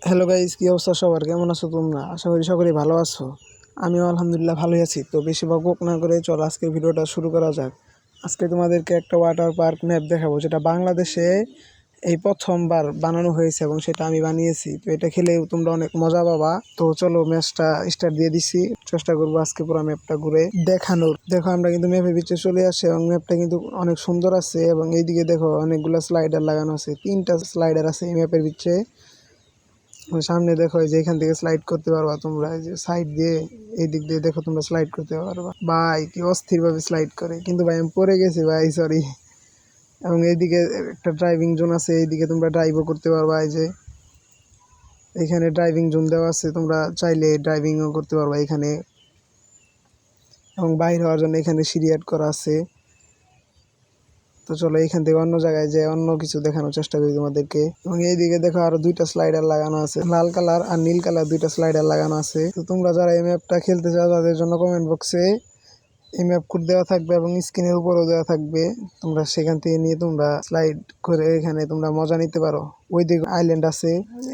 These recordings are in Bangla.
হ্যালো গাইস, কি অবস্থা সবার? কেমন আছো তোমরা? আশা করি সকলেই ভালো আছো। আমিও আলহামদুলিল্লাহ ভালোই আছি। তো বেশি বকবক না করে চল আজকের ভিডিওটা শুরু করা যাক। আজকে তোমাদেরকে একটা ওয়াটার পার্ক ম্যাপ দেখাবো, যেটা বাংলাদেশে এই প্রথমবার বানানো হয়েছে এবং সেটা আমি বানিয়েছি। তো এটা খেলে তোমরা অনেক মজা পাবা। তো চলো ম্যাচটা স্টার্ট দিয়ে দিছি। চেষ্টা করবো আজকে পুরো ম্যাপটা ঘুরে দেখানোর। দেখো আমরা কিন্তু ম্যাপের ভিতরে চলে আসছি এবং ম্যাপটা কিন্তু অনেক সুন্দর আছে। এবং এইদিকে দেখো অনেকগুলো স্লাইডার লাগানো আছে, 3টা স্লাইডার আছে এই ম্যাপের ভিতরে। সামনে দেখো এই যে এখান থেকে স্লাইড করতে পারবা তোমরা, এই যে সাইড দিয়ে এই দিক দিয়ে দেখো তোমরা স্লাইড করতে পারবা। ভাই কি অস্থির ভাবে স্লাইড করে, কিন্তু ভাই আমি পড়ে গেছি ভাই, সরি। এবং এইদিকে একটা ড্রাইভিং জোন আছে, এইদিকে তোমরা ড্রাইভও করতে পারবা। এই যে এখানে ড্রাইভিং জোন দেওয়া আছে, তোমরা চাইলে ড্রাইভিংও করতে পারবা এখানে। এবং বাইর হওয়ার জন্য এখানে সিঁড়ি অ্যাড করা আছে। তো চলো এখান থেকে অন্য জায়গায় যে অন্য কিছু দেখানোর চেষ্টা করি তোমাদেরকে। এবং এইদিকে দেখো আরো 2টা স্লাইডার লাগানো আছে, লাল কালার আর নীল কালার 2টা স্লাইডার লাগানো আছে। তো তোমরা যারা এই ম্যাপটা খেলতে চাও তাদের জন্য কমেন্ট বক্সে এই ম্যাপ কোড দেওয়া থাকবে এবং স্ক্রিনের উপরেও দেওয়া থাকবে। তোমরা সেখান থেকে নিয়ে তোমরা স্লাইড করে এখানে তোমরা মজা নিতে পারো। ওইদিকে আইল্যান্ড আছে,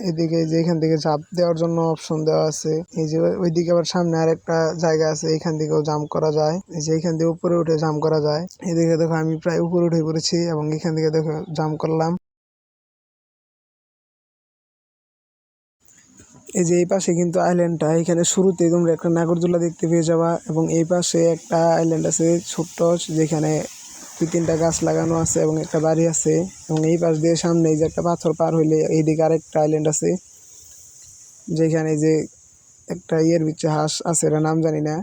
এদিকে যে এখান থেকে ঝাঁপ দেওয়ার জন্য অপশন দেওয়া আছে। এই যে ওইদিকে আবার সামনে আরেকটা জায়গা আছে, এখান থেকেও জাম্প করা যায়। এই যে এখান থেকে উপরে উঠে জাম্প করা যায়। এদিকে দেখো আমি প্রায় উপরে উঠে পড়েছি এবং এখান থেকে দেখো জাম্প করলাম। এই যে এই পাশে কিন্তু আইল্যান্ডটা, এখানে শুরুতে তোমরা একটা নাগরদোলা দেখতে পেয়ে যাবা। এবং এই পাশে একটা আইল্যান্ড আছে ছোট্ট, যেখানে 2-3টা গাছ লাগানো আছে এবং একটা বাড়ি আছে। এবং এই পাশ দিয়ে সামনে এই যে একটা পাথর পার হইলে এইদিকে আরেকটা আইল্যান্ড আছে, যেখানে যে একটা ইয়ের ভিতরে হাঁস আছে, এর নাম জানি না।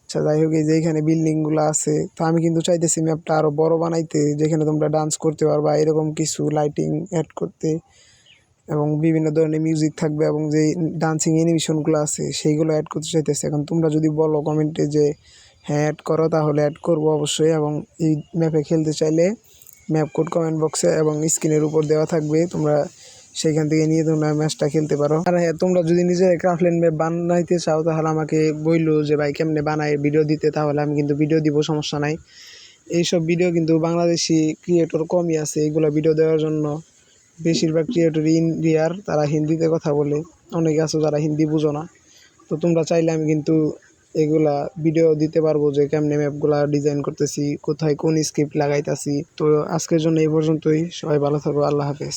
আচ্ছা যাই হোক, এই যে এখানে বিল্ডিং গুলো আছে। তো আমি কিন্তু চাইতেছি ম্যাপটা আরো বড় বানাইতে, যেখানে তোমরা ডান্স করতে পারবা, এরকম কিছু লাইটিং অ্যাড করতে। এবং বিভিন্ন ধরনের মিউজিক থাকবে এবং যে ডান্সিং অ্যানিমেশনগুলো আছে সেইগুলো অ্যাড করতে চাইতেছে। এখন তোমরা যদি বলো কমেন্টে যে হ্যাঁ অ্যাড করো, তাহলে অ্যাড করবো অবশ্যই। এবং এই ম্যাপে খেলতে চাইলে ম্যাপ কোড কমেন্ট বক্সে এবং স্ক্রিনের উপর দেওয়া থাকবে, তোমরা সেইখান থেকে নিয়ে তোমরা ম্যাচটা খেলতে পারো। আর হ্যাঁ, তোমরা যদি নিজের ক্রাফটল্যান্ড ম্যাপ বানাইতে চাও তাহলে আমাকে বইলো যে ভাই কেমনে বানায় ভিডিও দিতে, তাহলে আমি কিন্তু ভিডিও দিব, সমস্যা নাই। এইসব ভিডিও কিন্তু বাংলাদেশি ক্রিয়েটর কমই আছে এইগুলো ভিডিও দেওয়ার জন্য। বেশিরভাগ ক্রিয়েটর ইন্ডিয়ার, তারা হিন্দিতে কথা বলে। অনেকে আছে যারা হিন্দি বুঝো না। তো তোমরা চাইলে আমি কিন্তু এগুলা ভিডিও দিতে পারবো, যে কেমনে ম্যাপগুলা ডিজাইন করতেছি, কোথায় কোন স্ক্রিপ্ট লাগাইতেছি। তো আজকের জন্য এই পর্যন্তই। সবাই ভালো থাকো, আল্লাহ হাফেজ।